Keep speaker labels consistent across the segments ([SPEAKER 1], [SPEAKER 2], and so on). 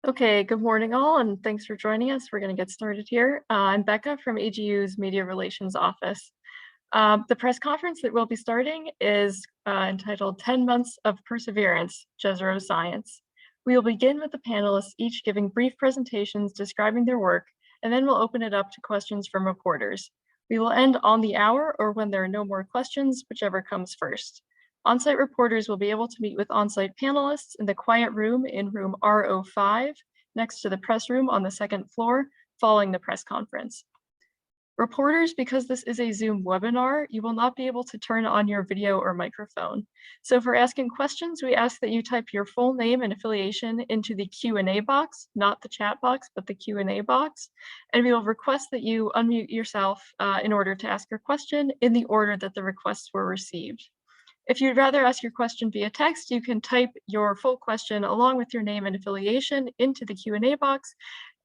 [SPEAKER 1] Okay, good morning all, and thanks for joining us. We're going to get started here. I'm Becca from AGU's Media Relations Office. The press conference that we'll be starting is entitled 10 Months of Perseverance, Jezero Science. We will begin with the panelists each giving brief presentations describing their work, and then we'll open it up to questions from reporters. We will end on the hour or when there are no more questions, whichever comes first. On-site reporters will be able to meet with on-site panelists in the quiet room in room R05, next to the press room on the second floor, following the press conference. Reporters, because this is a Zoom webinar, you will not be able to turn on your video or microphone. So for asking questions, we ask that you type your full name and affiliation into the Q&A box, not the chat box, but the Q&A box. And we will request that you unmute yourself in order to ask your question in the order that the requests were received. If you'd rather ask your question via text, you can type your full question along with your name and affiliation into the Q&A box,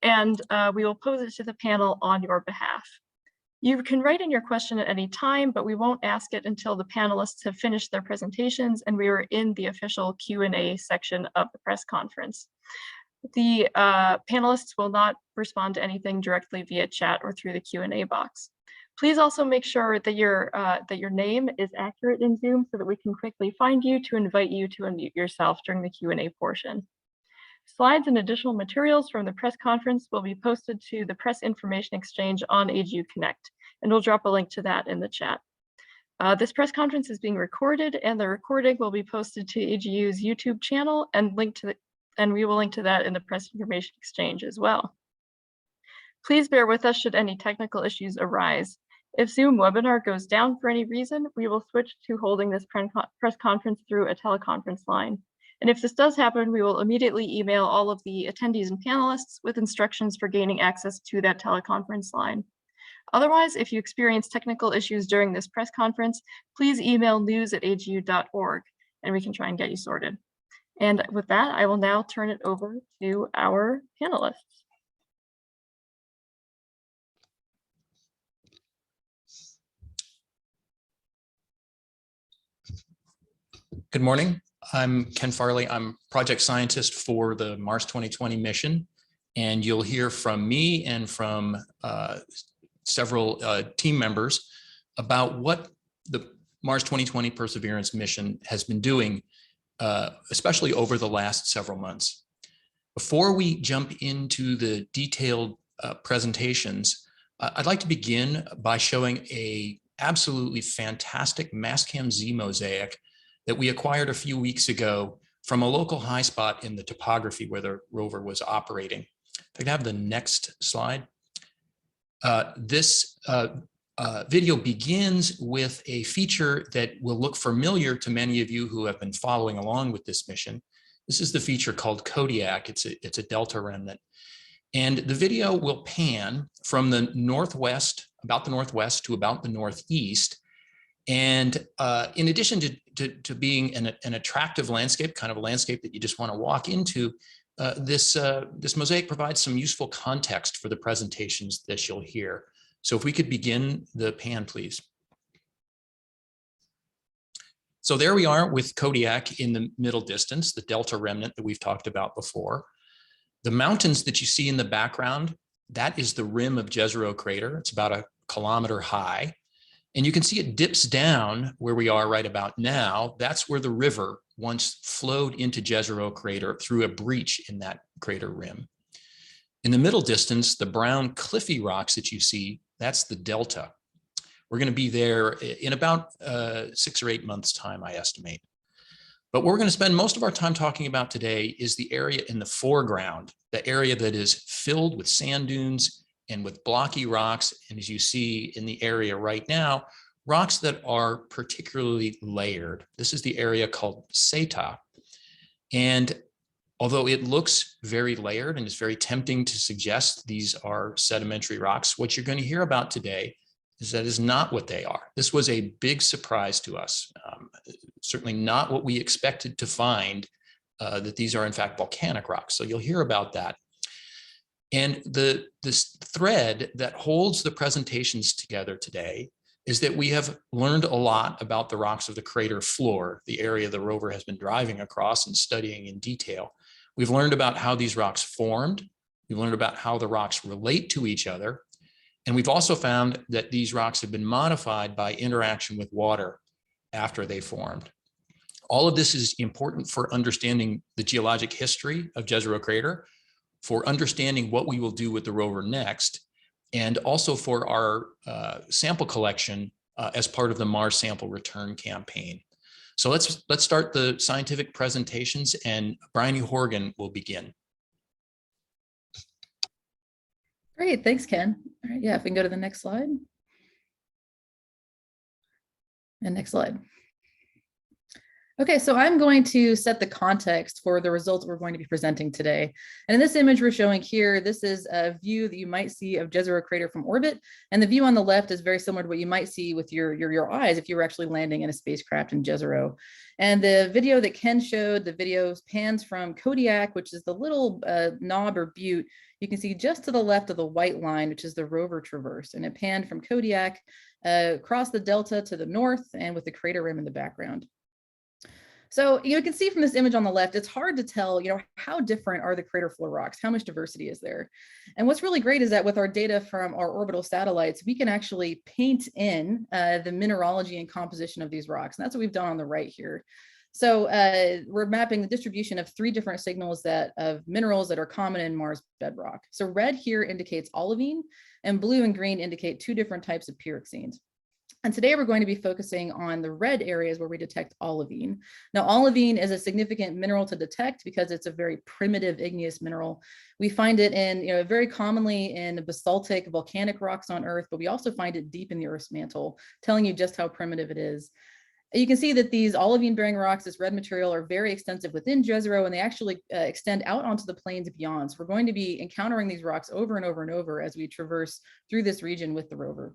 [SPEAKER 1] and we will pose it to the panel on your behalf. You can write in your question at any time, but we won't ask it until the panelists have finished their presentations and we are in the official Q&A section of the press conference. The panelists will not respond to anything directly via chat or through the Q&A box. Please also make sure that your name is accurate in Zoom so that we can quickly find you to invite you to unmute yourself during the Q&A portion. Slides and additional materials from the press conference will be posted to the Press Information Exchange on AGU Connect, and we'll drop a link to that in the chat. This press conference is being recorded, and the recording will be posted to AGU's YouTube channel and we will link to that in the Press Information Exchange as well. Please bear with us should any technical issues arise. If Zoom webinar goes down for any reason, we will switch to holding this press conference through a teleconference line. And if this does happen, we will immediately email all of the attendees and panelists with instructions for gaining access to that teleconference line. Otherwise, if you experience technical issues during this press conference, please email news@agu.org and we can try and get you sorted. And with that, I will now turn it over to our panelists.
[SPEAKER 2] Good morning. I'm Ken Farley. I'm project scientist for the Mars 2020 mission, and you'll hear from me and from several team members about what the Mars 2020 Perseverance mission has been doing, especially over the last several months. Before we jump into the detailed presentations, I'd like to begin by showing a absolutely fantastic Mastcam Z mosaic that we acquired a few weeks ago from a local high spot in the topography where the rover was operating. If I could have the next slide. This video begins with a feature that will look familiar to many of you who have been following along with this mission. This is the feature called Kodiak. It's a delta remnant. And the video will pan from the northwest, about the northwest to about the northeast. And in addition to being an attractive landscape, kind of a landscape that you just want to walk into, this mosaic provides some useful context for the presentations that you'll hear. So if we could begin the pan, please. So there we are with Kodiak in the middle distance, the delta remnant that we've talked about before. The mountains that you see in the background, that is the rim of Jezero crater. It's about 1 kilometer high. And you can see it dips down where we are right about now. That's where the river once flowed into Jezero crater through a breach in that crater rim. In the middle distance, the brown cliffy rocks that you see, that's the delta. We're going to be there in about 6 or 8 months' time, I estimate. But what we're going to spend most of our time talking about today is the area in the foreground, the area that is filled with sand dunes and with blocky rocks, and as you see in the area right now, rocks that are particularly layered. This is the area called Séítah. And although it looks very layered and is very tempting to suggest these are sedimentary rocks, what you're going to hear about today is that is not what they are. This was a big surprise to us. Certainly not what we expected to find, that these are in fact volcanic rocks. So you'll hear about that. And this thread that holds the presentations together today is that we have learned a lot about the rocks of the crater floor, the area the rover has been driving across and studying in detail. We've learned about how these rocks formed. We've learned about how the rocks relate to each other. And we've also found that these rocks have been modified by interaction with water after they formed. All of this is important for understanding the geologic history of Jezero crater, for understanding what we will do with the rover next, and also for our sample collection as part of the Mars sample return campaign. So let's start the scientific presentations, and Brian Horgan will begin.
[SPEAKER 3] Great, thanks, Ken. All right, yeah, if we can go to the next slide. And next slide. Okay, so I'm going to set the context for the results we're going to be presenting today. And in this image we're showing here, this is a view that you might see of Jezero crater from orbit. And the view on the left is very similar to what you might see with your eyes if you were actually landing in a spacecraft in Jezero. And the video that Ken showed, the video pans from Kodiak, which is the little knob or butte you can see just to the left of the white line, which is the rover traverse. And it panned from Kodiak across the delta to the north and with the crater rim in the background. So you can see from this image on the left, it's hard to tell, how different are the crater floor rocks? How much diversity is there? And what's really great is that with our data from our orbital satellites, we can actually paint in the mineralogy and composition of these rocks. And that's what we've done on the right here. So we're mapping the distribution of 3 different signals of minerals that are common in Mars bedrock. So red here indicates olivine, and blue and green indicate 2 different types of pyroxenes. And today we're going to be focusing on the red areas where we detect olivine. Now, olivine is a significant mineral to detect because it's a very primitive igneous mineral. We find it in, very commonly in basaltic volcanic rocks on Earth, but we also find it deep in the Earth's mantle, telling you just how primitive it is. You can see that these olivine-bearing rocks, this red material, are very extensive within Jezero, and they actually extend out onto the plains beyond. So we're going to be encountering these rocks over and over and over as we traverse through this region with the rover.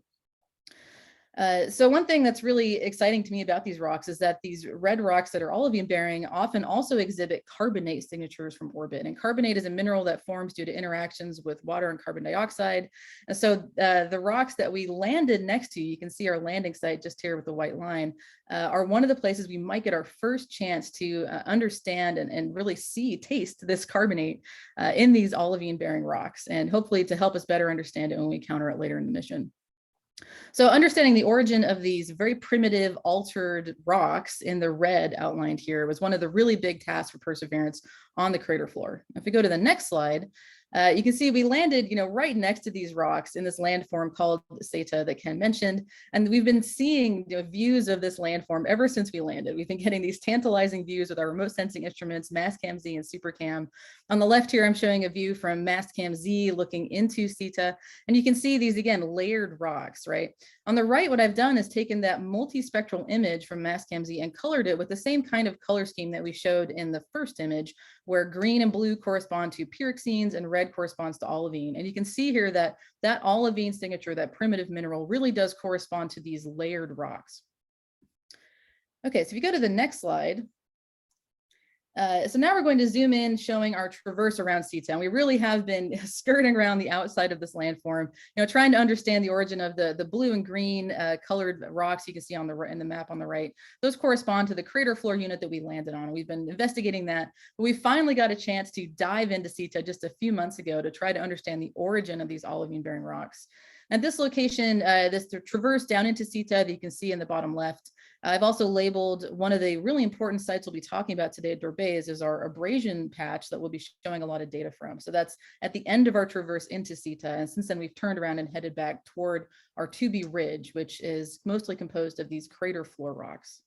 [SPEAKER 3] So one thing that's really exciting to me about these rocks is that these red rocks that are olivine bearing often also exhibit carbonate signatures from orbit. And carbonate is a mineral that forms due to interactions with water and carbon dioxide. And so the rocks that we landed next to, you can see our landing site just here with the white line, are one of the places we might get our first chance to understand and really taste this carbonate in these olivine bearing rocks, and hopefully to help us better understand it when we encounter it later in the mission. So understanding the origin of these very primitive altered rocks in the red outlined here was one of the really big tasks for Perseverance on the crater floor. If we go to the next slide, you can see we landed, right next to these rocks in this landform called Séítah that Ken mentioned. And we've been seeing views of this landform ever since we landed. We've been getting these tantalizing views with our remote sensing instruments, Mastcam Z and SuperCam. On the left here, I'm showing a view from Mastcam Z looking into Séítah. And you can see these, again, layered rocks, right? On the right, what I've done is taken that multispectral image from Mastcam Z and colored it with the same kind of color scheme that we showed in the first image, where green and blue correspond to pyroxenes and red corresponds to olivine. And you can see here that that olivine signature, that primitive mineral, really does correspond to these layered rocks. Okay, so if you go to the next slide, so now we're going to zoom in, showing our traverse around Séítah. And we really have been skirting around the outside of this landform, trying to understand the origin of the blue and green colored rocks you can see on in the map on the right. Those correspond to the crater floor unit that we landed on. We've been investigating that, but we finally got a chance to dive into Séítah just a few months ago to try to understand the origin of these olivine-bearing rocks. At this location, this traverse down into Séítah that you can see in the bottom left. I've also labeled one of the really important sites we'll be talking about today at Dorbes is our abrasion patch that we'll be showing a lot of data from. So that's at the end of our traverse into Séítah. And since then, we've turned around and headed back toward our 2B ridge, which is mostly composed of these crater floor rocks.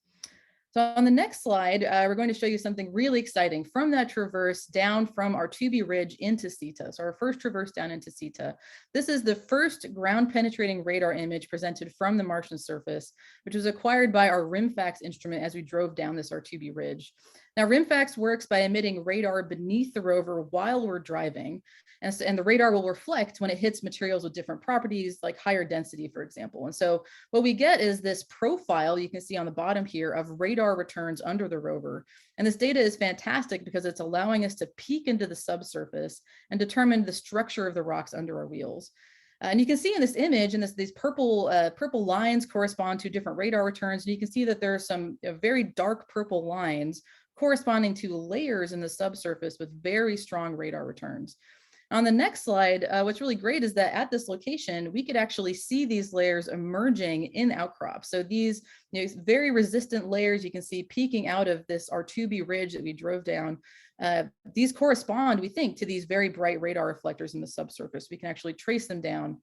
[SPEAKER 3] So on the next slide, we're going to show you something really exciting from that traverse down from our 2B ridge into Séítah. So our first traverse down into Séítah. This is the first ground penetrating radar image presented from the Martian surface, which was acquired by our RIMFAX instrument as we drove down this R2B ridge. Now, RIMFAX works by emitting radar beneath the rover while we're driving. And the radar will reflect when it hits materials with different properties, like higher density, for example. And so what we get is this profile you can see on the bottom here of radar returns under the rover. And this data is fantastic because it's allowing us to peek into the subsurface and determine the structure of the rocks under our wheels. And you can see in this image, and these purple lines correspond to different radar returns. And you can see that there are some very dark purple lines corresponding to layers in the subsurface with very strong radar returns. On the next slide, what's really great is that at this location, we could actually see these layers emerging in outcrops. So these very resistant layers you can see peeking out of this R2B ridge that we drove down. These correspond, we think, to these very bright radar reflectors in the subsurface. We can actually trace them down.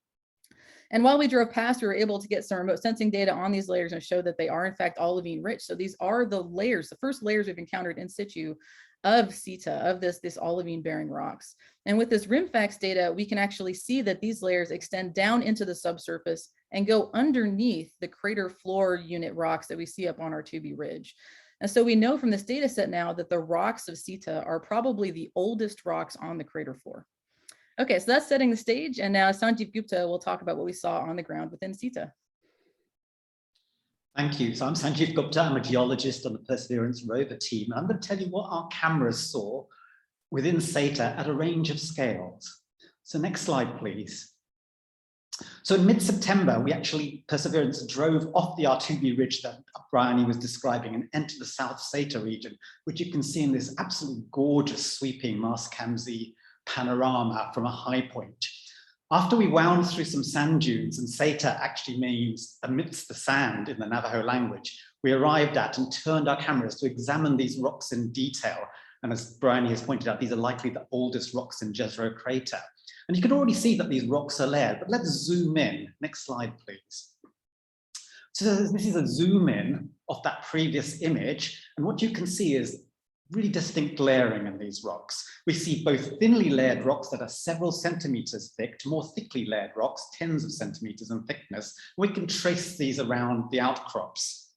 [SPEAKER 3] And while we drove past, we were able to get some remote sensing data on these layers and show that they are in fact olivine rich. So these are the layers, the first layers we've encountered in situ of Séítah, of this olivine bearing rocks. And with this RIMFAX data, we can actually see that these layers extend down into the subsurface and go underneath the crater floor unit rocks that we see up on our 2B ridge. And so we know from this data set now that the rocks of Séítah are probably the oldest rocks on the crater floor. Okay, so that's setting the stage. And now Sanjeev Gupta will talk about what we saw on the ground within Séítah.
[SPEAKER 4] Thank you. So I'm Sanjeev Gupta. I'm a geologist on the Perseverance rover team. I'm going to tell you what our cameras saw within Séítah at a range of scales. So next slide, please. So in mid-September, Perseverance drove off the R2B ridge that Bryony was describing and entered the South Séítah region, which you can see in this absolutely gorgeous sweeping Mosaic panorama from a high point. After we wound through some sand dunes, and Séítah actually means amidst the sand in the Navajo language, we arrived at and turned our cameras to examine these rocks in detail. And as Bryony has pointed out, these are likely the oldest rocks in Jezero crater. And you can already see that these rocks are layered, but let's zoom in. Next slide, please. So this is a zoom in of that previous image. And what you can see is really distinct layering in these rocks. We see both thinly layered rocks that are several centimeters thick to more thickly layered rocks, tens of centimeters in thickness. We can trace these around the outcrops.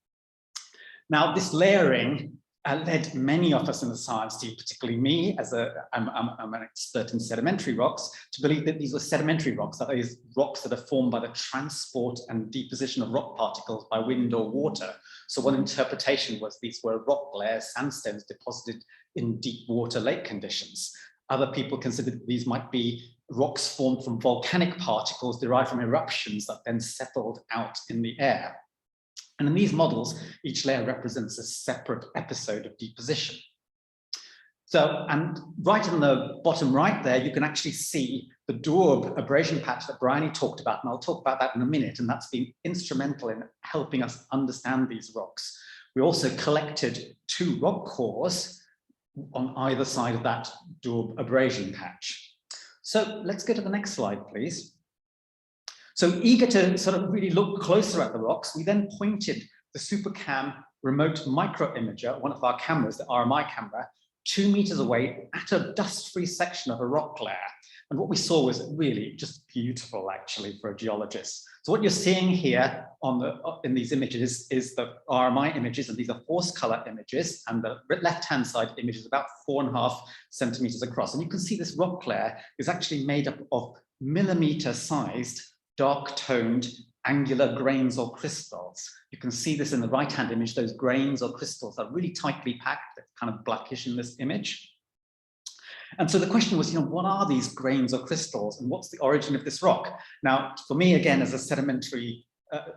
[SPEAKER 4] Now, this layering led many of us in the science team, particularly me, as I'm an expert in sedimentary rocks, to believe that these were sedimentary rocks, that is, rocks that are formed by the transport and deposition of rock particles by wind or water. So one interpretation was these were rock layers, sandstones deposited in deep water lake conditions. Other people considered that these might be rocks formed from volcanic particles derived from eruptions that then settled out in the air. And in these models, each layer represents a separate episode of deposition. So, and right in the bottom right there, you can actually see the daub abrasion patch that Bryony talked about, and I'll talk about that in a minute, and that's been instrumental in helping us understand these rocks. We also collected 2 rock cores on either side of that daub abrasion patch. So let's go to the next slide, please. So eager to sort of really look closer at the rocks, we then pointed the SuperCam remote micro imager, one of our cameras, the RMI camera, 2 meters away at a dust-free section of a rock layer. And what we saw was really just beautiful, actually, for a geologist. So what you're seeing here in these images is the RMI images, and these are force color images, and the left-hand side image is about 4.5 centimeters across. And you can see this rock layer is actually made up of millimeter-sized, dark-toned, angular grains or crystals. You can see this in the right-hand image. Those grains or crystals are really tightly packed. They're kind of blackish in this image. And so the question was, what are these grains or crystals, and what's the origin of this rock? Now, for me, again, as a sedimentary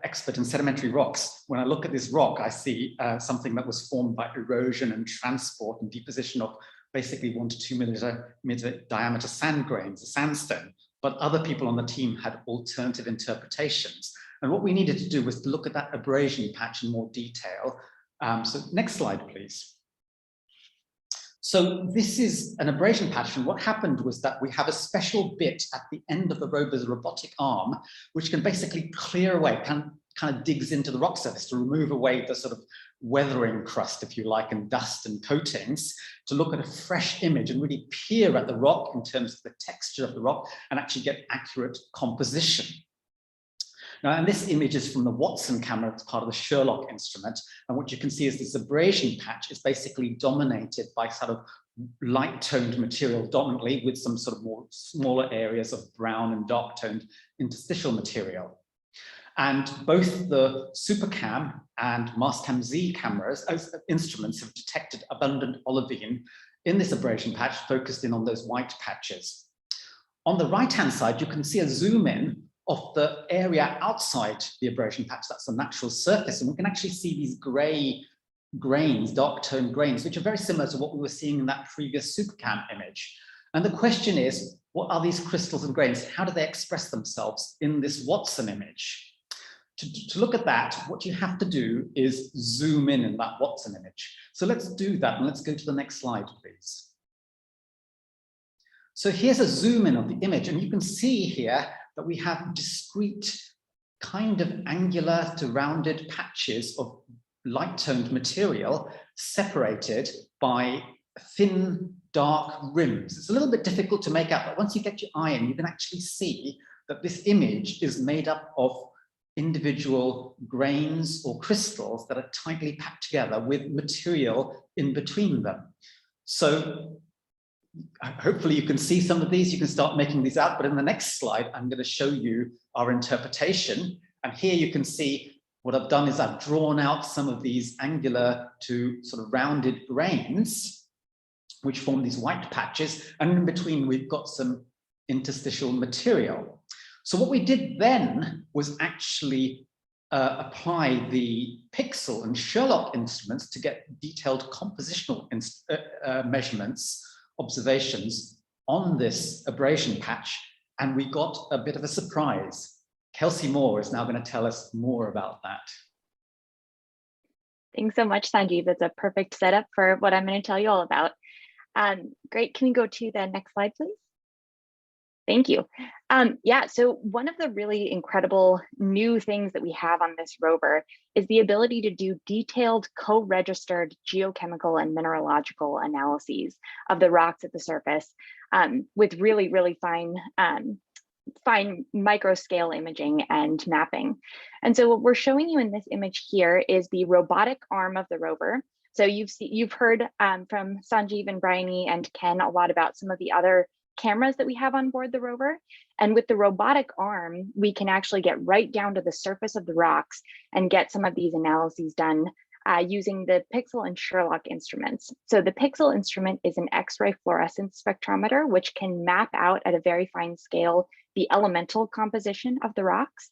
[SPEAKER 4] expert in sedimentary rocks, when I look at this rock, I see something that was formed by erosion and transport and deposition of basically 1 to 2 millimeter diameter sand grains, a sandstone. But other people on the team had alternative interpretations. And what we needed to do was to look at that abrasion patch in more detail. So next slide, please. So this is an abrasion patch, and what happened was that we have a special bit at the end of the rover's robotic arm, which can basically clear away, kind of digs into the rock surface to remove away the sort of weathering crust, if you like, and dust and coatings, to look at a fresh image and really peer at the rock in terms of the texture of the rock and actually get accurate composition. Now, and this image is from the Watson camera. It's part of the Sherlock instrument. And what you can see is this abrasion patch is basically dominated by sort of light-toned material dominantly, with some sort of more smaller areas of brown and dark-toned interstitial material. And both the SuperCam and Mastcam Z cameras as instruments have detected abundant olivine in this abrasion patch, focused in on those white patches. On the right-hand side, you can see a zoom in of the area outside the abrasion patch. That's the natural surface, and we can actually see these gray grains, dark toned grains, which are very similar to what we were seeing in that previous supercam image. And the question is, what are these crystals and grains? How do they express themselves in this Watson image? To look at that, what you have to do is zoom in that Watson image. So let's do that, and let's go to the next slide, please. So here's a zoom in of the image, and you can see here that we have discrete kind of angular to rounded patches of light-toned material separated by thin, dark rims. It's a little bit difficult to make out, but once you get your eye in, you can actually see that this image is made up of individual grains or crystals that are tightly packed together with material in between them. So hopefully you can see some of these, you can start making these out, but in the next slide, I'm going to show you our interpretation. And here you can see what I've done is I've drawn out some of these angular to sort of rounded grains, which form these white patches. And in between, we've got some interstitial material. So what we did then was actually apply the pixel and Sherlock instruments to get detailed compositional measurements, observations on this abrasion patch, and we got a bit of a surprise. Kelsey Moore is now going to tell us more about that.
[SPEAKER 5] Thanks so much, Sanjeev. That's a perfect setup for what I'm going to tell you all about. Great, can we go to the next slide, please? Thank you. Yeah, so one of the really incredible new things that we have on this rover is the ability to do detailed co-registered geochemical and mineralogical analyses of the rocks at the surface with really, really fine micro scale imaging and mapping. And so what we're showing you in this image here is the robotic arm of the rover. So you've heard from Sanjeev and Bryony and Ken a lot about some of the other cameras that we have on board the rover. And with the robotic arm, we can actually get right down to the surface of the rocks and get some of these analyses done using the Pixel and Sherlock instruments. So the Pixel instrument is an X-ray fluorescence spectrometer, which can map out at a very fine scale the elemental composition of the rocks.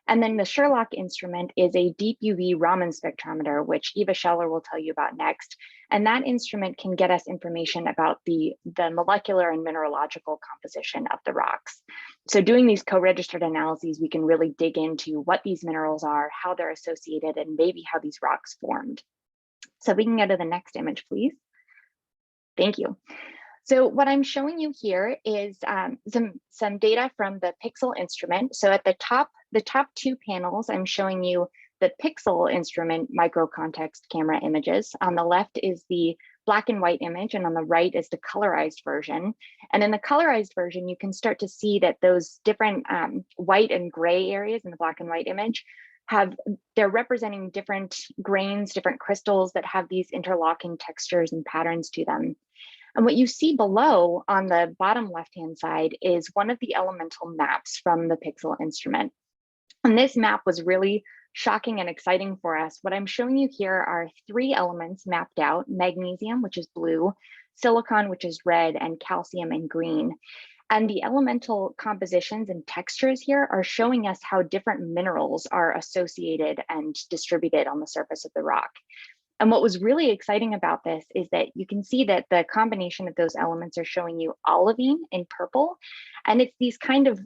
[SPEAKER 5] And then the Sherlock instrument is a deep UV Raman spectrometer, which Eva Sheller will tell you about next. And that instrument can get us information about the molecular and mineralogical composition of the rocks. So doing these co-registered analyses, we can really dig into what these minerals are, how they're associated, and maybe how these rocks formed. So we can go to the next image, please. Thank you. So what I'm showing you here is some data from the Pixel instrument. So at the top two panels, I'm showing you the Pixel instrument micro context camera images. On the left is the black and white image, and on the right is the colorized version. And in the colorized version, you can start to see that those different white and gray areas in the black and white image they're representing different grains, different crystals that have these interlocking textures and patterns to them. And what you see below on the bottom left-hand side is one of the elemental maps from the Pixel instrument. And this map was really shocking and exciting for us. What I'm showing you here are 3 elements mapped out: magnesium, which is blue, silicon, which is red, and calcium in green. And the elemental compositions and textures here are showing us how different minerals are associated and distributed on the surface of the rock. And what was really exciting about this is that you can see that the combination of those elements are showing you olivine in purple. And it's these kind of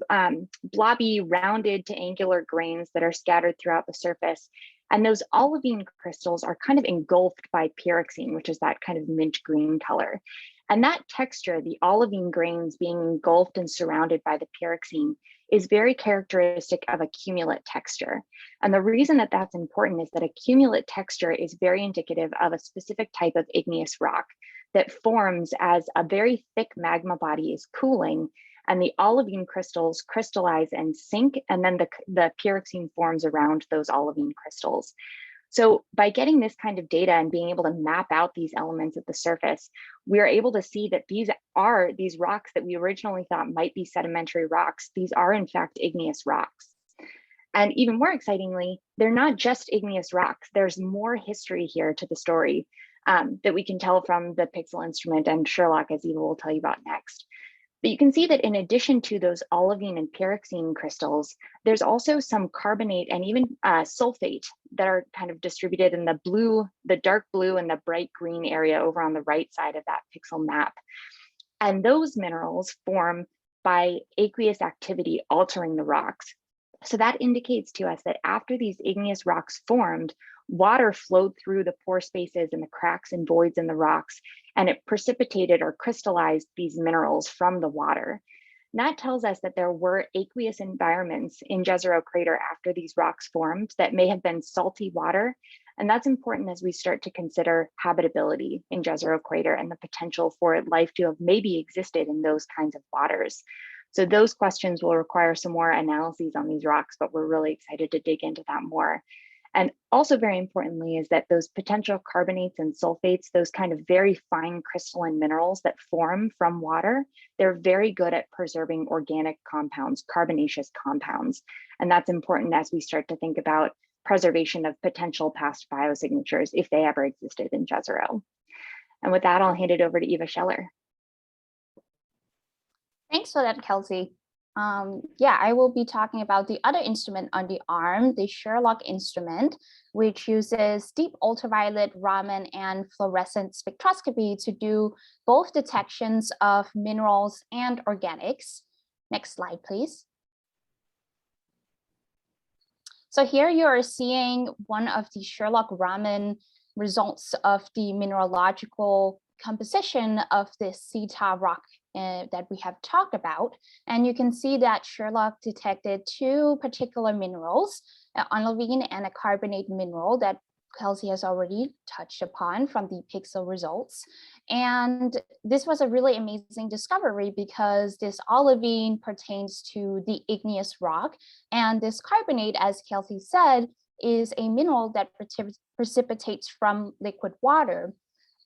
[SPEAKER 5] blobby, rounded to angular grains that are scattered throughout the surface. And those olivine crystals are kind of engulfed by pyroxene, which is that kind of mint green color. And that texture, the olivine grains being engulfed and surrounded by the pyroxene, is very characteristic of a cumulate texture. And the reason that that's important is that a cumulate texture is very indicative of a specific type of igneous rock that forms as a very thick magma body is cooling, and the olivine crystals crystallize and sink, and then the pyroxene forms around those olivine crystals. So by getting this kind of data and being able to map out these elements at the surface, we are able to see that these rocks that we originally thought might be sedimentary rocks. These are in fact igneous rocks. And even more excitingly, they're not just igneous rocks. There's more history here to the story that we can tell from the Pixel instrument and Sherlock, as Eva will tell you about next. But you can see that in addition to those olivine and pyroxene crystals, there's also some carbonate and even sulfate that are kind of distributed in the blue, the dark blue and the bright green area over on the right side of that pixel map. And those minerals form by aqueous activity altering the rocks. So that indicates to us that after these igneous rocks formed, water flowed through the pore spaces and the cracks and voids in the rocks, and it precipitated or crystallized these minerals from the water. And that tells us that there were aqueous environments in Jezero crater after these rocks formed that may have been salty water. And that's important as we start to consider habitability in Jezero crater and the potential for life to have maybe existed in those kinds of waters. So those questions will require some more analyses on these rocks, but we're really excited to dig into that more. And also very importantly is that those potential carbonates and sulfates, those kind of very fine crystalline minerals that form from water, they're very good at preserving organic compounds, carbonaceous compounds. And that's important as we start to think about preservation of potential past biosignatures if they ever existed in Jezero. And with that, I'll hand it over to Eva Sheller.
[SPEAKER 6] Thanks for that, Kelsey. Yeah, I will be talking about the other instrument on the arm, the Sherlock instrument, which uses deep ultraviolet, Raman, and fluorescent spectroscopy to do both detections of minerals and organics. Next slide, please. So here you are seeing one of the Sherlock Raman results of the mineralogical composition of this Séítah rock that we have talked about. And you can see that Sherlock detected two particular minerals, an olivine and a carbonate mineral that Kelsey has already touched upon from the pixel results. And this was a really amazing discovery because this olivine pertains to the igneous rock, and this carbonate, as Kelsey said, is a mineral that precipitates from liquid water.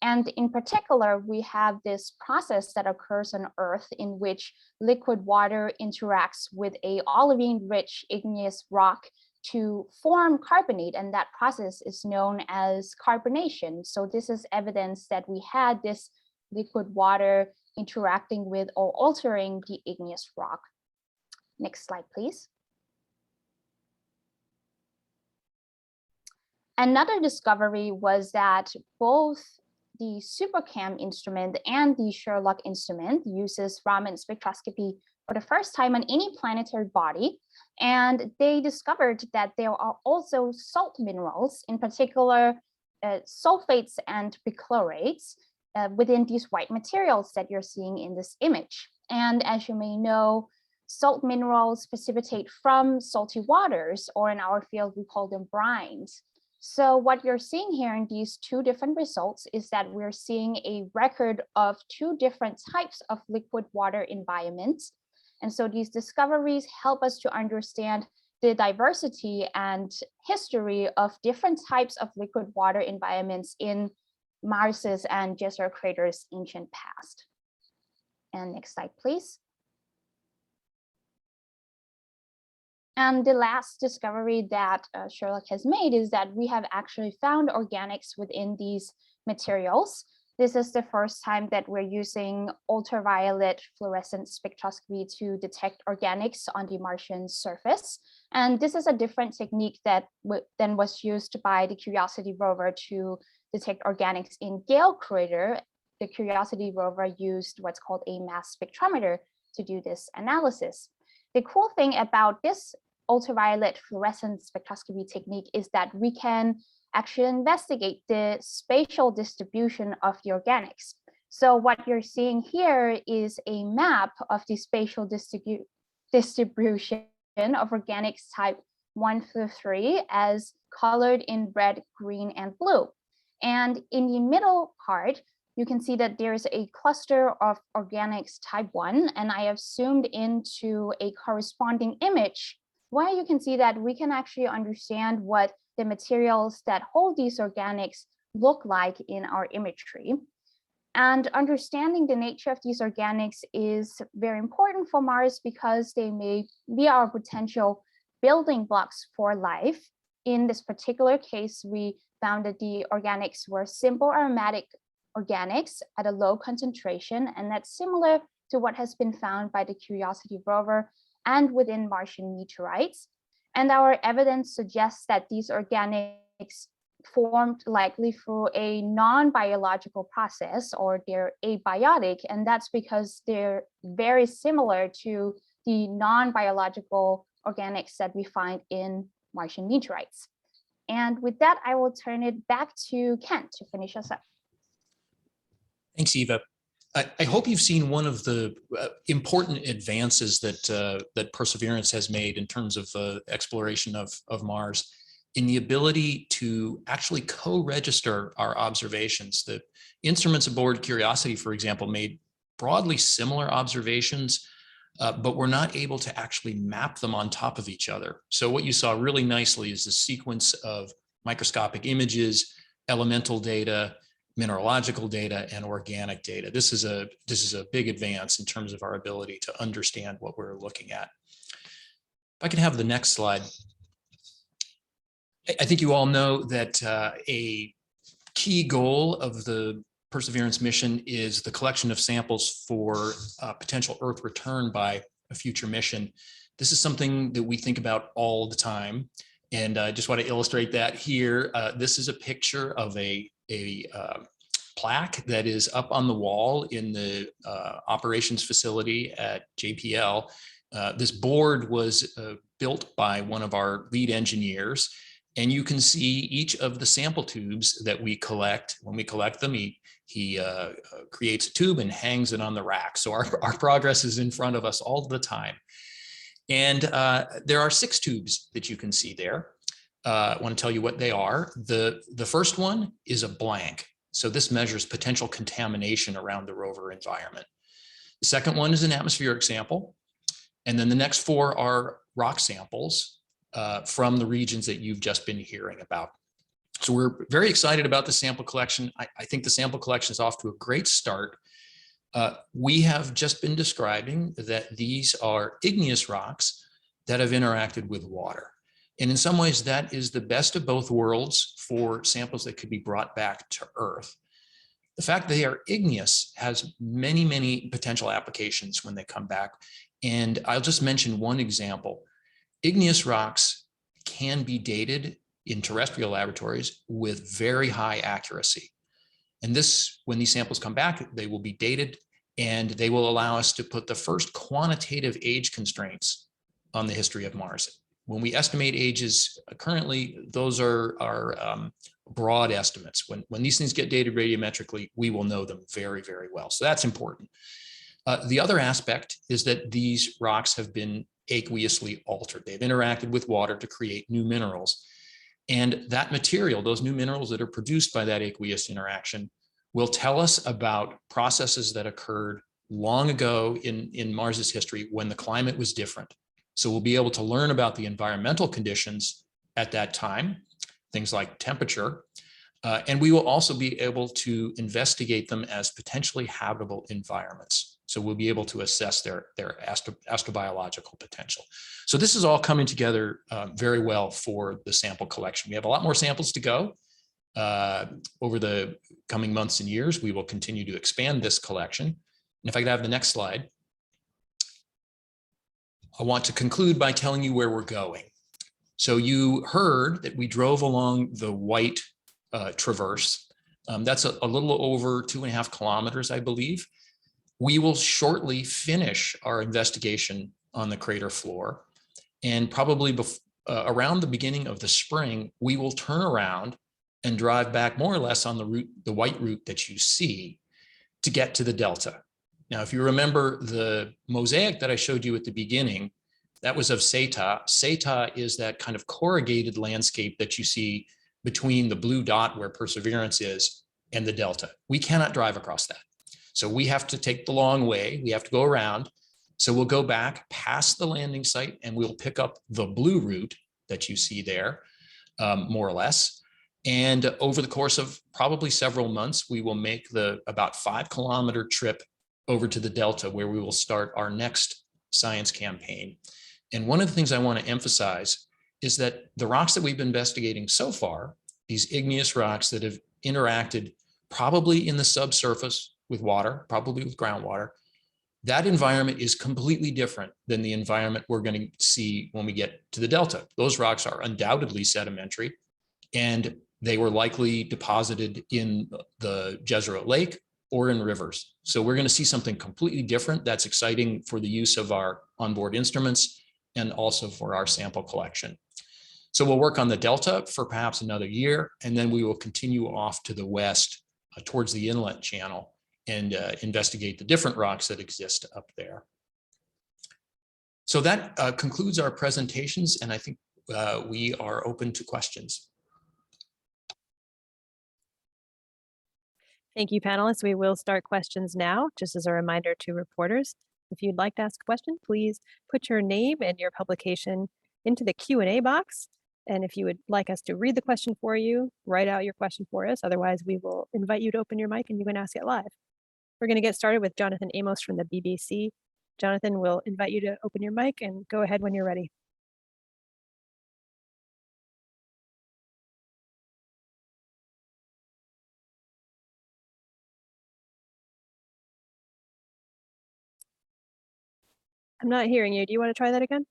[SPEAKER 6] And in particular, we have this process that occurs on Earth in which liquid water interacts with a olivine-rich igneous rock to form carbonate, and that process is known as carbonation. So this is evidence that we had this liquid water interacting with or altering the igneous rock. Next slide, please. Another discovery was that both the SuperCam instrument and the Sherlock instrument uses Raman spectroscopy for the first time on any planetary body. And they discovered that there are also salt minerals, in particular sulfates and perchlorates within these white materials that you're seeing in this image. And as you may know, salt minerals precipitate from salty waters, or in our field, we call them brines. So what you're seeing here in these two different results is that we're seeing a record of two different types of liquid water environments. And so these discoveries help us to understand the diversity and history of different types of liquid water environments in Mars's and Jezero craters' ancient past. And next slide, please. And the last discovery that Sherlock has made is that we have actually found organics within these materials. This is the first time that we're using ultraviolet fluorescent spectroscopy to detect organics on the Martian surface. And this is a different technique that then was used by the Curiosity rover to detect organics in Gale crater. The Curiosity rover used what's called a mass spectrometer to do this analysis. The cool thing about this ultraviolet fluorescent spectroscopy technique is that we can actually investigate the spatial distribution of the organics. So what you're seeing here is a map of the spatial distribution of organics type 1 through 3 as colored in red, green, and blue. And in the middle part, you can see that there's a cluster of organics type 1, and I have zoomed into a corresponding image where you can see that we can actually understand what the materials that hold these organics look like in our imagery. And understanding the nature of these organics is very important for Mars because they may be our potential building blocks for life. In this particular case, we found that the organics were simple aromatic organics at a low concentration, and that's similar to what has been found by the Curiosity rover and within Martian meteorites. And our evidence suggests that these organics formed likely through a non-biological process, or they're abiotic, and that's because they're very similar to the non-biological organics that we find in Martian meteorites. And with that, I will turn it back to Ken to finish us up.
[SPEAKER 2] Thanks, Eva. I hope you've seen one of the important advances that that Perseverance has made in terms of exploration of Mars, in the ability to actually co-register our observations. The instruments aboard Curiosity, for example, made broadly similar observations, but we're not able to actually map them on top of each other. So what you saw really nicely is the sequence of microscopic images, elemental data, mineralogical data, and organic data. This is a big advance in terms of our ability to understand what we're looking at. If I could have the next slide. I think you all know that a key goal of the Perseverance mission is the collection of samples for potential Earth return by a future mission. This is something that we think about all the time, and I just want to illustrate that here. This is a picture of a plaque that is up on the wall in the operations facility at JPL. This board was built by one of our lead engineers, and you can see each of the sample tubes that we collect. When we collect them, he creates a tube and hangs it on the rack. So our progress is in front of us all the time. And there are 6 tubes that you can see there. I want to tell you what they are. The first one is a blank. So this measures potential contamination around the rover environment. The second one is an atmospheric sample. And then the next 4 are rock samples from the regions that you've just been hearing about. So we're very excited about the sample collection. I think the sample collection is off to a great start. We have just been describing that these are igneous rocks that have interacted with water. And in some ways, that is the best of both worlds for samples that could be brought back to Earth. The fact that they are igneous has many, many potential applications when they come back. And I'll just mention one example. Igneous rocks can be dated in terrestrial laboratories with very high accuracy. And this, when these samples come back, they will be dated, and they will allow us to put the first quantitative age constraints on the history of Mars. When we estimate ages currently, those are broad estimates. When these things get dated radiometrically, we will know them very, very well. So that's important. The other aspect is that these rocks have been aqueously altered. They've interacted with water to create new minerals. And that material, those new minerals that are produced by that aqueous interaction, will tell us about processes that occurred long ago in Mars's history when the climate was different. So we'll be able to learn about the environmental conditions at that time, things like temperature, and we will also be able to investigate them as potentially habitable environments. So we'll be able to assess their astrobiological potential. So this is all coming together very well for the sample collection. We have a lot more samples to go. Over the coming months and years, we will continue to expand this collection. And if I could have the next slide. I want to conclude by telling you where we're going. So you heard that we drove along the white traverse. That's a little over 2.5 kilometers, I believe. We will shortly finish our investigation on the crater floor. And probably around the beginning of the spring, we will turn around and drive back more or less on the route, the white route that you see, to get to the delta. Now, if you remember the mosaic that I showed you at the beginning, that was of Séítah. Séítah is that kind of corrugated landscape that you see between the blue dot where Perseverance is and the delta. We cannot drive across that. So we have to take the long way. We have to go around. So we'll go back past the landing site and we'll pick up the blue route that you see there, more or less. And over the course of probably several months, we will make the about 5-kilometer trip over to the delta, where we will start our next science campaign. And one of the things I want to emphasize is that the rocks that we've been investigating so far, these igneous rocks that have interacted probably in the subsurface with water, probably with groundwater, That environment is completely different than the environment we're going to see when we get to the delta. Those rocks are undoubtedly sedimentary, and they were likely deposited in the Jezero Lake or in rivers. So we're going to see something completely different. That's exciting for the use of our onboard instruments and also for our sample collection. So we'll work on the delta for perhaps another year, and then we will continue off to the west towards the inlet channel and investigate the different rocks that exist up there. So that concludes our presentations, and I think we are open to questions.
[SPEAKER 7] Thank you, panelists. We will start questions now. Just as a reminder to reporters, if you'd like to ask a question, please put your name and your publication into the Q&A box. And if you would like us to read the question for you, write out your question for us. Otherwise, we will invite you to open your mic and you can ask it live. We're going to get started with Jonathan Amos from the BBC. Jonathan, we'll invite you to open your mic and go ahead when you're ready. I'm not hearing you. Do you want to try that again?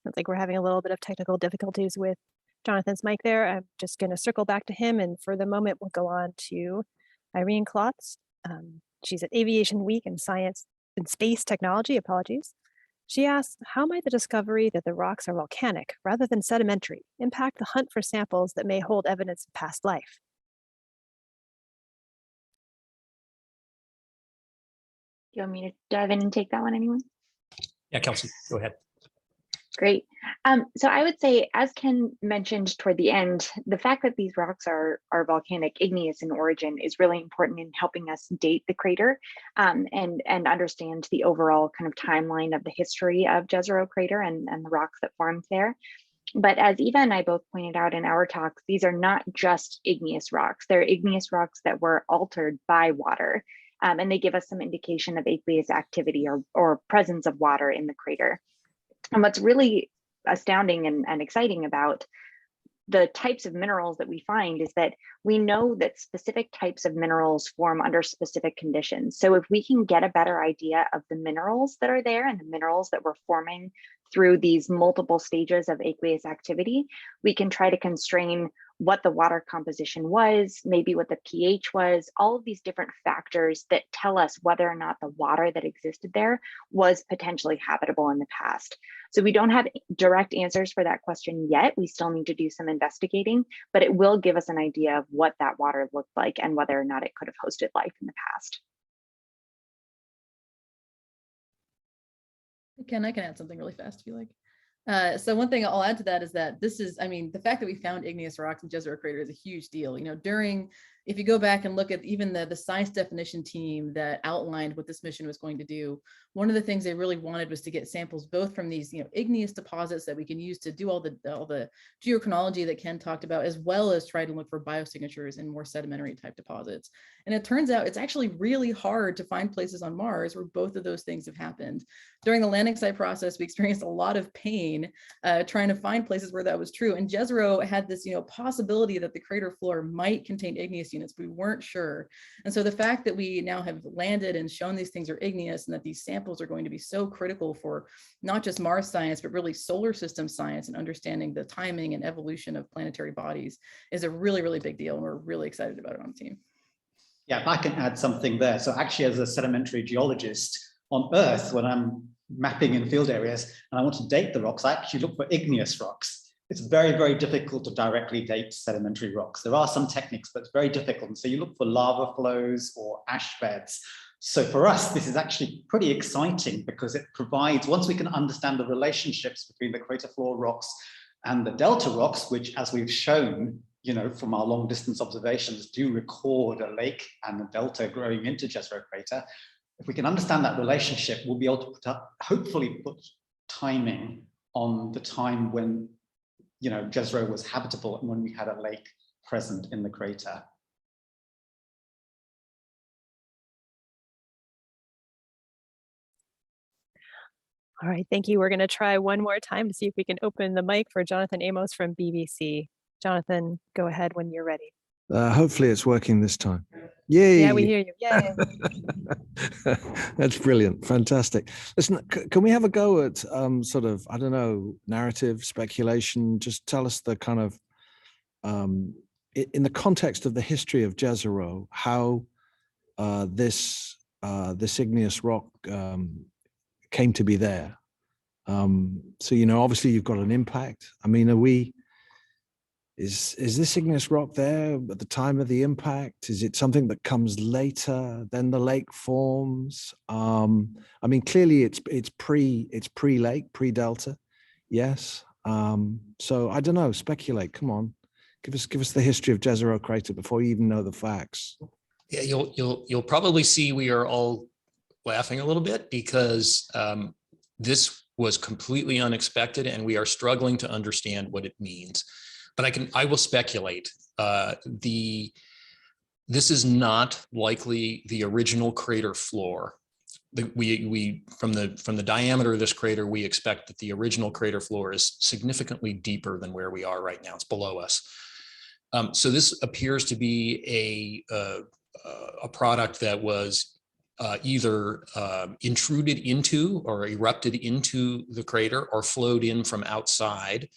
[SPEAKER 7] Sounds like we're having a little bit of technical difficulties with Jonathan's mic there. I'm just going to circle back to him, and for the moment, we'll go on to Irene Klotz. She's at Aviation Week in Science and Space Technology, apologies. She asks, how might the discovery that the rocks are volcanic rather than sedimentary impact the hunt for samples that may hold evidence of past life?
[SPEAKER 5] Do you want me to dive in and take that one, anyone?
[SPEAKER 2] Yeah, Kelsey, go ahead.
[SPEAKER 5] Great. So I would say, as Ken mentioned toward the end, the fact that these rocks are volcanic, igneous in origin, is really important in helping us date the crater and understand the overall kind of timeline of the history of Jezero crater and the rocks that formed there. But as Eva and I both pointed out in our talks, these are not just igneous rocks. They're igneous rocks that were altered by water, and they give us some indication of aqueous activity or presence of water in the crater. And what's really astounding and exciting about the types of minerals that we find is that we know that specific types of minerals form under specific conditions. So if we can get a better idea of the minerals that are there and the minerals that were forming through these multiple stages of aqueous activity, we can try to constrain what the water composition was, maybe what the pH was, all of these different factors that tell us whether or not the water that existed there was potentially habitable in the past. So we don't have direct answers for that question yet. We still need to do some investigating, but it will give us an idea of what that water looked like and whether or not it could have hosted life in the past.
[SPEAKER 3] Ken, I can add something really fast if you like. So one thing I'll add to that is that this is, I mean, the fact that we found igneous rocks in Jezero crater is a huge deal. You know, if you go back and look at even the science definition team that outlined what this mission was going to do, one of the things they really wanted was to get samples both from these, you know, igneous deposits that we can use to do all the geochronology that Ken talked about, as well as try to look for biosignatures in more sedimentary type deposits. And it turns out it's actually really hard to find places on Mars where both of those things have happened. During the landing site process, we experienced a lot of pain trying to find places where that was true. And Jezero had this, you know, possibility that the crater floor might contain igneous units, but we weren't sure. And so the fact that we now have landed and shown these things are igneous and that these samples are going to be so critical for not just Mars science, but really solar system science and understanding the timing and evolution of planetary bodies is a really, really big deal. And we're really excited about it on the team.
[SPEAKER 4] Yeah, if I can add something there. So actually, as a sedimentary geologist on Earth, when I'm mapping in field areas and I want to date the rocks, I actually look for igneous rocks. It's very, very difficult to directly date sedimentary rocks. There are some techniques, but it's very difficult. And so you look for lava flows or ash beds. So for us, this is actually pretty exciting because it provides, once we can understand the relationships between the crater floor rocks and the delta rocks, which, as we've shown, you know, from our long distance observations, do record a lake and a delta growing into Jezero crater. If we can understand that relationship, we'll be able to hopefully put timing on the time when, you know, Jezero was habitable and when we had a lake present in the crater.
[SPEAKER 7] All right, thank you. We're going to try one more time to see if we can open the mic for Jonathan Amos from BBC. Jonathan, go ahead when you're ready.
[SPEAKER 8] Hopefully it's working this time. Yay!
[SPEAKER 7] Yeah, we hear you. Yay!
[SPEAKER 8] That's brilliant. Fantastic. Listen, can we have a go at sort of, I don't know, narrative, speculation? Just tell us the kind of, in the context of the history of Jezero, how this igneous rock came to be there. So, you know, obviously you've got an impact. I mean, is this igneous rock there at the time of the impact? Is it something that comes later, then the lake forms? I mean, clearly it's pre-lake, pre-delta, yes. So I don't know, speculate, come on. Give us the history of Jezero crater before you even know the facts.
[SPEAKER 2] Yeah, you'll probably see we are all laughing a little bit because this was completely unexpected and we are struggling to understand what it means. But I will speculate. This is not likely the original crater floor. From the diameter of this crater, we expect that the original crater floor is significantly deeper than where we are right now. It's below us. So this appears to be a product that was either intruded into or erupted into the crater or flowed in from outside.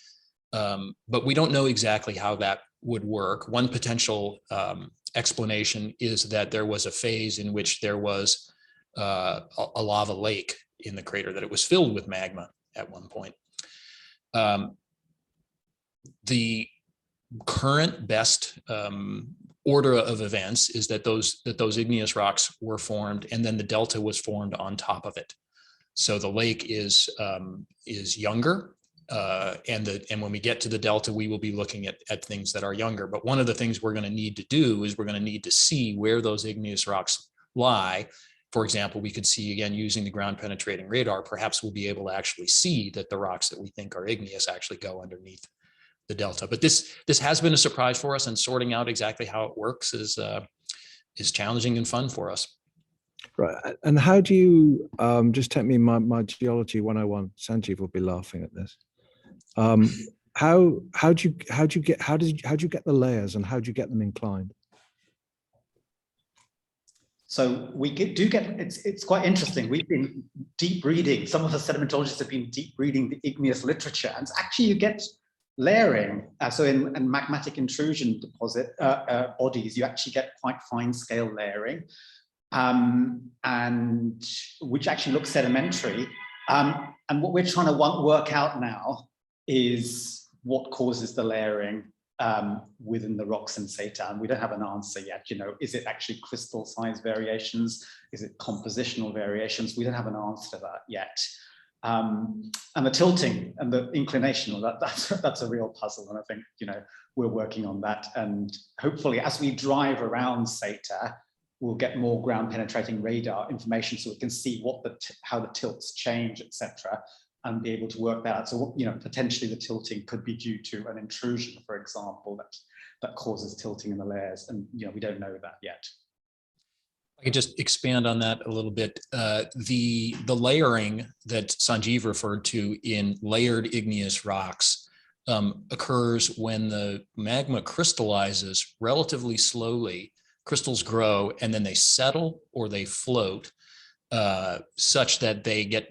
[SPEAKER 2] But we don't know exactly how that would work. One potential explanation is that there was a phase in which there was a lava lake in the crater, that it was filled with magma at one point. The current best order of events is that those igneous rocks were formed and then the delta was formed on top of it. So the lake is younger. And when we get to the delta, we will be looking at things that are younger. But one of the things we're going to need to do is we're going to need to see where those igneous rocks lie. For example, we could see, again, using the ground penetrating radar, perhaps we'll be able to actually see that the rocks that we think are igneous actually go underneath the delta. But this has been a surprise for us, and sorting out exactly how it works is challenging and fun for us.
[SPEAKER 8] Right. And how do you, just take me my geology 101, Sanjeev will be laughing at this. How do you get the layers and how do you get them inclined?
[SPEAKER 4] So we do get, it's quite interesting. We've been deep reading, some of the sedimentologists have been deep reading the igneous literature, and actually you get layering. So in magmatic intrusion deposit bodies, you actually get quite fine scale layering, and which actually looks sedimentary. And what we're trying to work out now is what causes the layering within the rocks in Séítah, and we don't have an answer yet. You know, is it actually crystal size variations? Is it compositional variations? We don't have an answer to that yet. And the tilting and the inclination, that's a real puzzle, and I think, you know, we're working on that. And hopefully, as we drive around Séítah, we'll get more ground penetrating radar information, so we can see how the tilts change, etc., and be able to work that out. So, you know, potentially the tilting could be due to an intrusion, for example, that causes tilting in the layers, and, you know, we don't know that yet.
[SPEAKER 2] I could just expand on that a little bit. The layering that Sanjeev referred to in layered igneous rocks occurs when the magma crystallizes relatively slowly. Crystals grow and then they settle or they float such that they get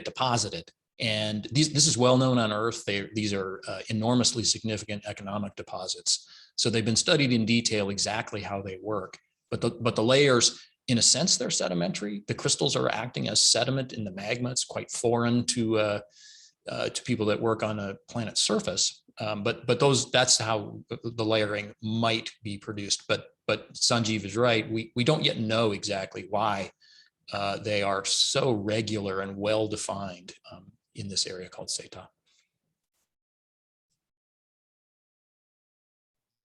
[SPEAKER 2] deposited. And this is well known on Earth. These are enormously significant economic deposits. So they've been studied in detail exactly how they work. But the layers, in a sense, they're sedimentary. The crystals are acting as sediment in the magma. It's quite foreign to people that work on a planet's surface. But that's how the layering might be produced. But Sanjeev is right. We don't yet know exactly why they are so regular and well defined in this area called Séítah.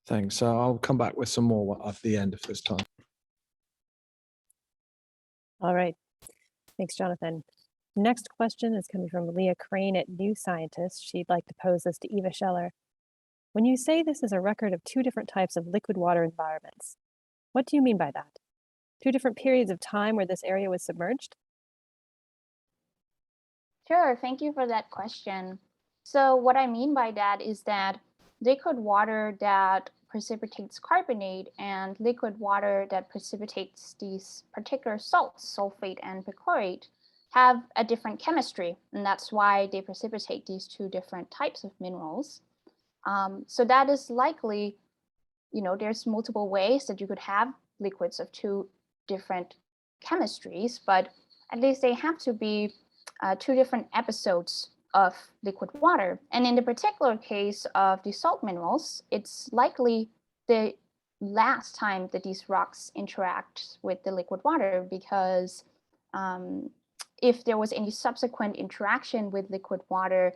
[SPEAKER 8] Thanks. So I'll come back with some more at the end of this time.
[SPEAKER 7] All right. Thanks, Jonathan. Next question is coming from Leah Crane at New Scientist. She'd like to pose this to Eva Sheller. When you say this is a record of 2 different types of liquid water environments, what do you mean by that? 2 different periods of time where this area was submerged?
[SPEAKER 6] Sure, thank you for that question. So what I mean by that is that liquid water that precipitates carbonate and liquid water that precipitates these particular salts, sulfate and perchlorate, have a different chemistry, and that's why they precipitate these 2 different types of minerals. So that is likely, there's multiple ways that you could have liquids of 2 different chemistries, but at least they have to be 2 different episodes of liquid water. And in the particular case of the salt minerals, it's likely the last time that these rocks interact with the liquid water, because if there was any subsequent interaction with liquid water,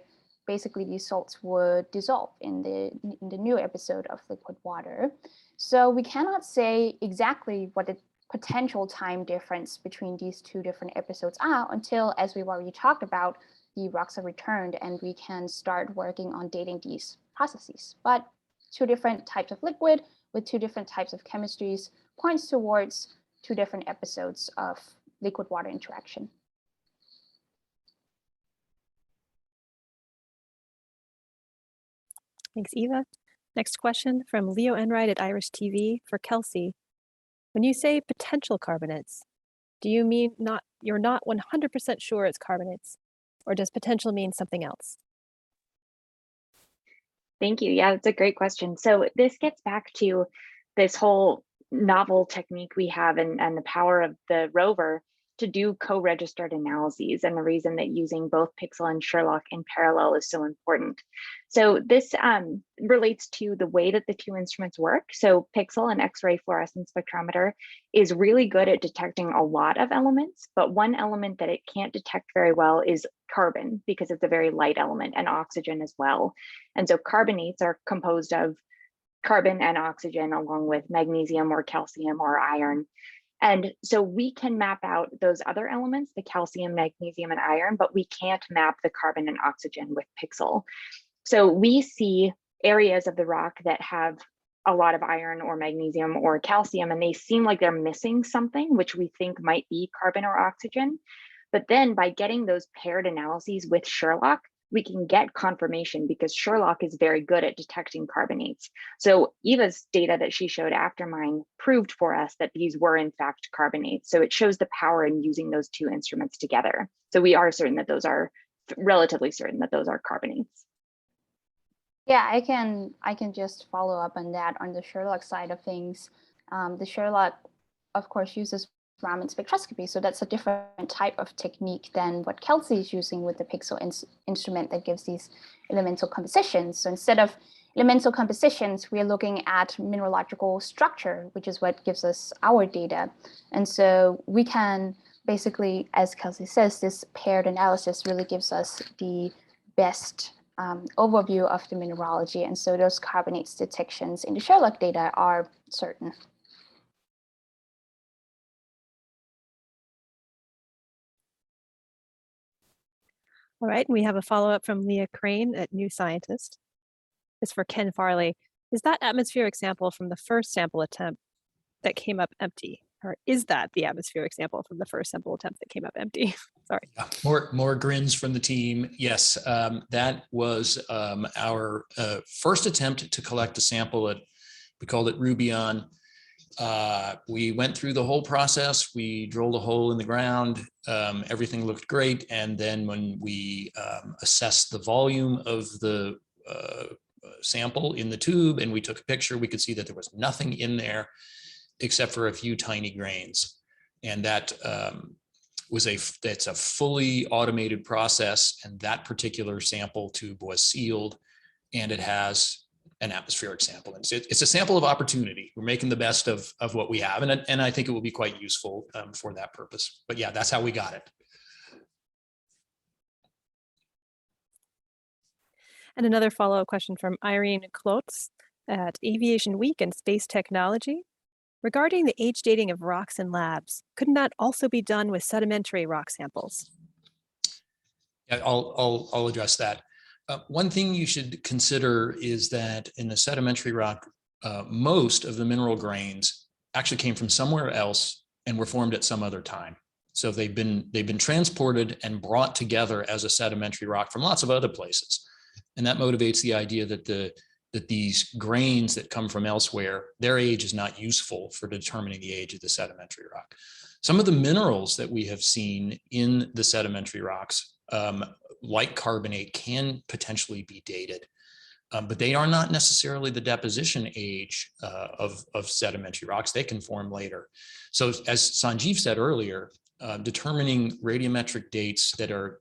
[SPEAKER 6] basically these salts would dissolve in the new episode of liquid water. So we cannot say exactly what the potential time difference between these 2 different episodes are until, as we've already talked about, the rocks are returned and we can start working on dating these processes. But 2 different types of liquid with 2 different types of chemistries points towards 2 different episodes of liquid water interaction.
[SPEAKER 7] Thanks, Eva. Next question from Leo Enright at Irish TV for Kelsey. When you say potential carbonates, do you mean you're not 100% sure it's carbonates, or does potential mean something else?
[SPEAKER 5] Thank you. Yeah, that's a great question. So this gets back to this whole novel technique we have and the power of the rover to do co-registered analyses, and the reason that using both Pixel and Sherlock in parallel is so important. So this relates to the way that the 2 instruments work. So Pixel, an X-ray fluorescence spectrometer, is really good at detecting a lot of elements, but one element that it can't detect very well is carbon, because it's a very light element, and oxygen as well. And so carbonates are composed of carbon and oxygen along with magnesium or calcium or iron. And so we can map out those other elements, the calcium, magnesium, and iron, but we can't map the carbon and oxygen with Pixel. So we see areas of the rock that have a lot of iron or magnesium or calcium, and they seem like they're missing something, which we think might be carbon or oxygen. But then by getting those paired analyses with Sherlock, we can get confirmation, because Sherlock is very good at detecting carbonates. So Eva's data that she showed after mine proved for us that these were in fact carbonates. So it shows the power in using those 2 instruments together. So we are certain that those are, relatively certain that those are carbonates.
[SPEAKER 6] Yeah, I can just follow up on that on the Sherlock side of things. The Sherlock, of course, uses Raman spectroscopy, so that's a different type of technique than what Kelsey is using with the Pixel instrument that gives these elemental compositions. So instead of elemental compositions, we're looking at mineralogical structure, which is what gives us our data. And so we can basically, as Kelsey says, this paired analysis really gives us the best overview of the mineralogy. And so those carbonates detections in the Sherlock data are certain.
[SPEAKER 7] All right, and we have a follow-up from Leah Crane at New Scientist. It's for Ken Farley. Is that atmospheric sample from the first sample attempt that came up empty? Or is that the atmospheric sample from the first sample attempt that came up empty? Sorry.
[SPEAKER 2] Yeah, more grins from the team. Yes, that was our first attempt to collect a sample at, we called it Rubion. We went through the whole process. We drilled a hole in the ground. Everything looked great. And then when we assessed the volume of the sample in the tube and we took a picture, we could see that there was nothing in there except for a few tiny grains. And that that's a fully automated process. And that particular sample tube was sealed, and it has an atmospheric sample. And it's a sample of opportunity. We're making the best of what we have. And I think it will be quite useful for that purpose. But yeah, that's how we got it.
[SPEAKER 7] And another follow-up question from Irene Klotz at Aviation Week and Space Technology. Regarding the age dating of rocks in labs, couldn't that also be done with sedimentary rock samples?
[SPEAKER 2] Yeah, I'll address that. One thing you should consider is that in the sedimentary rock, most of the mineral grains actually came from somewhere else and were formed at some other time. So they've been transported and brought together as a sedimentary rock from lots of other places. And that motivates the idea that these grains that come from elsewhere, their age is not useful for determining the age of the sedimentary rock. Some of the minerals that we have seen in the sedimentary rocks, like carbonate, can potentially be dated, but they are not necessarily the deposition age of sedimentary rocks. They can form later. So as Sanjeev said earlier, determining radiometric dates that are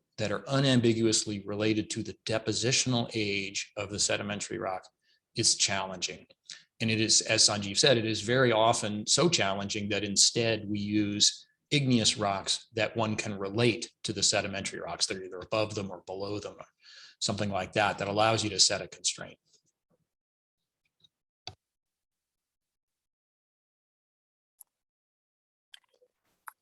[SPEAKER 2] unambiguously related to the depositional age of the sedimentary rock is challenging. And it is, as Sanjeev said, it is very often so challenging that instead we use igneous rocks that one can relate to the sedimentary rocks. They're either above them or below them or something like that, that allows you to set a constraint.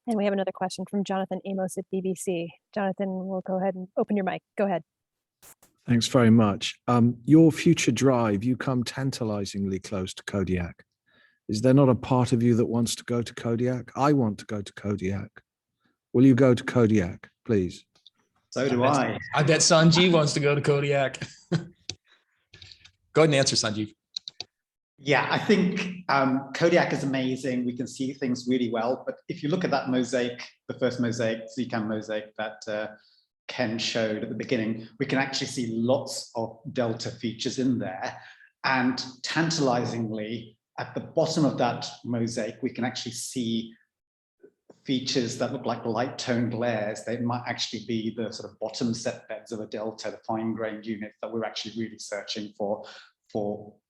[SPEAKER 7] And we have another question from Jonathan Amos at BBC. Jonathan, we'll go ahead and open your mic. Go ahead.
[SPEAKER 8] Thanks very much. Your future drive, you come tantalizingly close to Kodiak. Is there not a part of you that wants to go to Kodiak? I want to go to Kodiak. Will you go to Kodiak, please?
[SPEAKER 4] So do I.
[SPEAKER 2] I bet Sanjeev wants to go to Kodiak. Go ahead and answer, Sanjeev.
[SPEAKER 4] Yeah, I think Kodiak is amazing. We can see things really well. But if you look at that mosaic, the first mosaic, Séítah mosaic that Ken showed at the beginning, we can actually see lots of delta features in there. And tantalizingly, at the bottom of that mosaic, we can actually see features that look like light toned layers. They might actually be the sort of bottom set beds of a delta, the fine-grained units that we're actually really searching for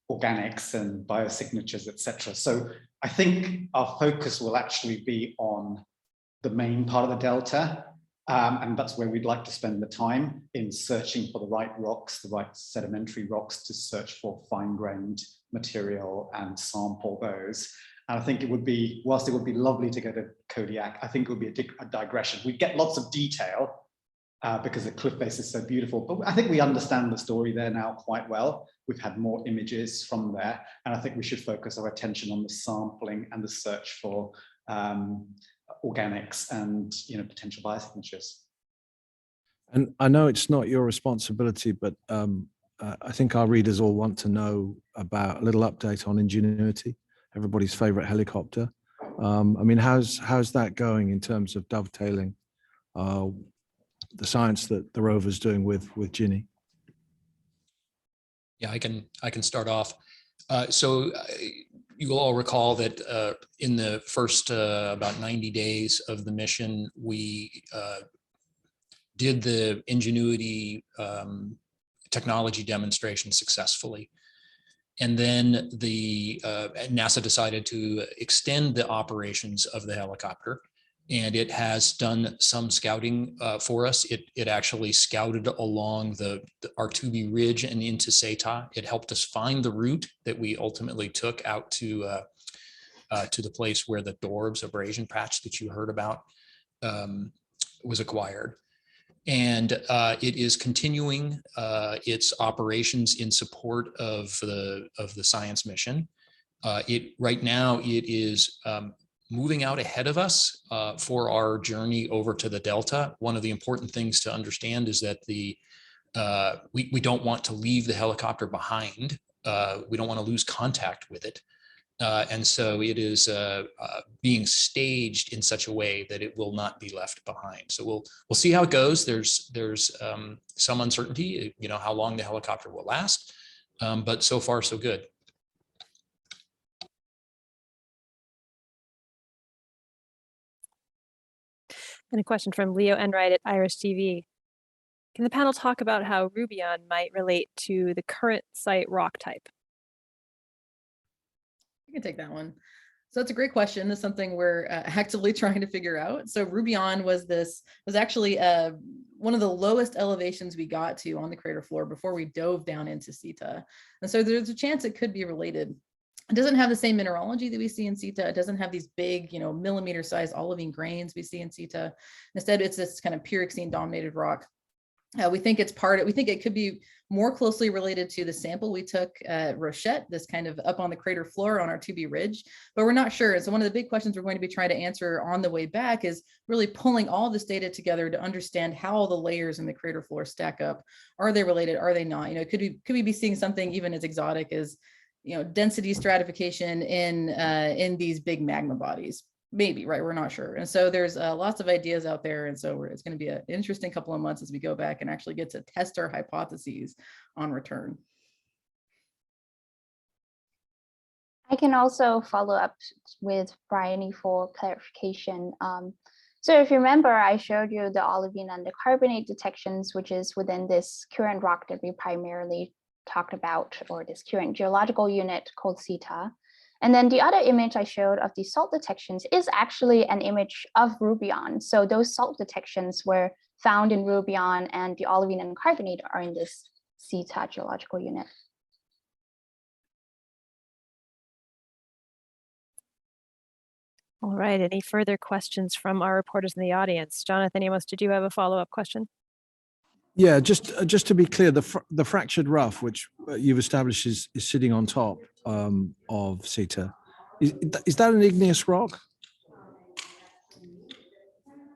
[SPEAKER 4] organics and biosignatures, etc. So I think our focus will actually be on the main part of the delta. And that's where we'd like to spend the time in searching for the right rocks, the right sedimentary rocks to search for fine-grained material and sample those. And I think it would be, whilst it would be lovely to go to Kodiak, I think it would be a digression. We'd get lots of detail because the cliff face is so beautiful, but I think we understand the story there now quite well. We've had more images from there, and I think we should focus our attention on the sampling and the search for organics and potential biosignatures.
[SPEAKER 8] And I know it's not your responsibility, but I think our readers all want to know about a little update on Ingenuity, everybody's favorite helicopter. I mean, how's that going in terms of dovetailing the science that the rover's doing with Ginny?
[SPEAKER 2] Yeah, I can start off. So you will all recall that in the first about 90 days of the mission, we did the Ingenuity technology demonstration successfully. And then NASA decided to extend the operations of the helicopter, and it has done some scouting for us. It actually scouted along the Artubi Ridge and into Séítah. It helped us find the route that we ultimately took out to the place where the Dorbs abrasion patch that you heard about was acquired. And it is continuing its operations in support of the science mission. Right now it is moving out ahead of us for our journey over to the Delta. One of the important things to understand is that we don't want to leave the helicopter behind. We don't want to lose contact with it. And so it is being staged in such a way that it will not be left behind. So we'll see how it goes. There's some uncertainty, how long the helicopter will last, but so far so good.
[SPEAKER 7] And a question from Leo Enright at Irish TV. Can the panel talk about how Rubion might relate to the current site rock type?
[SPEAKER 3] I can take that one. So that's a great question. That's something we're actively trying to figure out. So Rubion was actually one of the lowest elevations we got to on the crater floor before we dove down into Séítah. And so there's a chance it could be related. It doesn't have the same mineralogy that we see in Séítah. It doesn't have these big, millimeter sized olivine grains we see in Séítah. Instead, it's this kind of pyroxene dominated rock. We think it's we think it could be more closely related to the sample we took at Rochette, this kind of up on the crater floor on our 2B ridge, but we're not sure. And so one of the big questions we're going to be trying to answer on the way back is really pulling all this data together to understand how the layers in the crater floor stack up. Are they related? Are they not? You know, could we be seeing something even as exotic as, you know, density stratification in these big magma bodies? Maybe, right? We're not sure. And so there's lots of ideas out there. And so it's going to be an interesting couple of months as we go back and actually get to test our hypotheses on return.
[SPEAKER 6] I can also follow up with Bryony for clarification. So if you remember, I showed you the olivine and the carbonate detections, which is within this current rock that we primarily talked about, or this current geological unit called Séítah. And then the other image I showed of the salt detections is actually an image of Rubion. So those salt detections were found in Rubion, and the olivine and carbonate are in this Séítah geological unit.
[SPEAKER 7] All right, any further questions from our reporters in the audience? Jonathan Amos, did you have a follow-up question?
[SPEAKER 8] Yeah, just to be clear, the fractured rough, which you've established is sitting on top of Séítah, is that an igneous rock?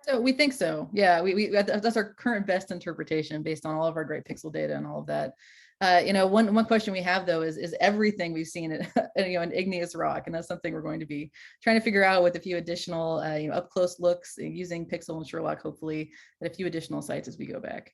[SPEAKER 3] So we think so. Yeah, that's our current best interpretation based on all of our great pixel data and all of that. You know, one question we have though is everything we've seen you know, an igneous rock, and that's something we're going to be trying to figure out with a few additional you know, up close looks using Pixel and Sherlock, hopefully at a few additional sites as we go back.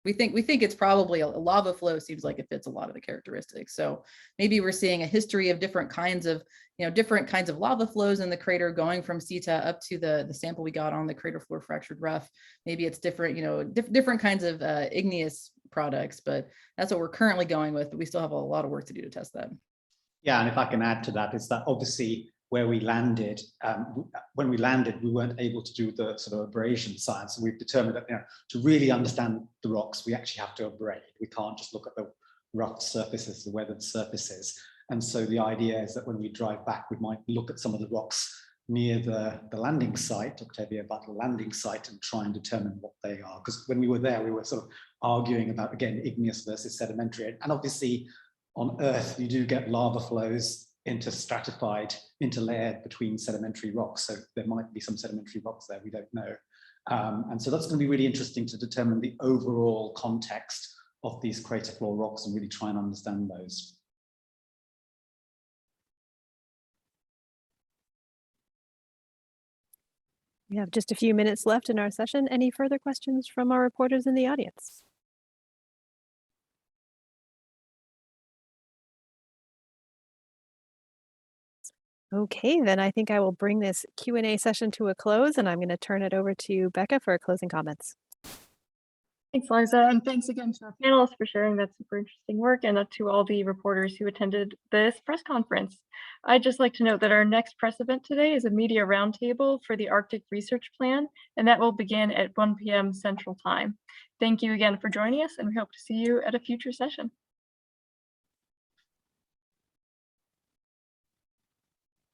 [SPEAKER 3] We think it's probably a lava flow. Seems like it fits a lot of the characteristics. So maybe we're seeing a history of different kinds of lava flows in the crater going from Séítah up to the sample we got on the crater floor fractured rough. Maybe it's different, you know, different kinds of igneous products, but that's what we're currently going with. But we still have a lot of work to do to test that.
[SPEAKER 4] Yeah, and if I can add to that, is that obviously where we landed, when we landed, we weren't able to do the sort of abrasion science. So we've determined that, you know, to really understand the rocks, we actually have to abrade. We can't just look at the rough surfaces, the weathered surfaces. And so the idea is that when we drive back, we might look at some of the rocks near the landing site, Octavia Butler landing site, and try and determine what they are. Because when we were there, we were sort of arguing about, again, igneous versus sedimentary. And obviously on Earth, you do get lava flows interlayered between sedimentary rocks. So there might be some sedimentary rocks there, we don't know. And so that's going to be really interesting to determine the overall context of these crater floor rocks and really try and understand those.
[SPEAKER 7] We have just a few minutes left in our session. Any further questions from our reporters in the audience? Okay, then I think I will bring this Q&A session to a close, and I'm going to turn it over to Becca for closing comments.
[SPEAKER 1] Thanks, Liza, and thanks again to our panelists for sharing that super interesting work, and to all the reporters who attended this press conference. I'd just like to note that our next press event today is a media roundtable for the Arctic Research Plan, and that will begin at 1 p.m. Central Time. Thank you again for joining us, and we hope to see you at a future session.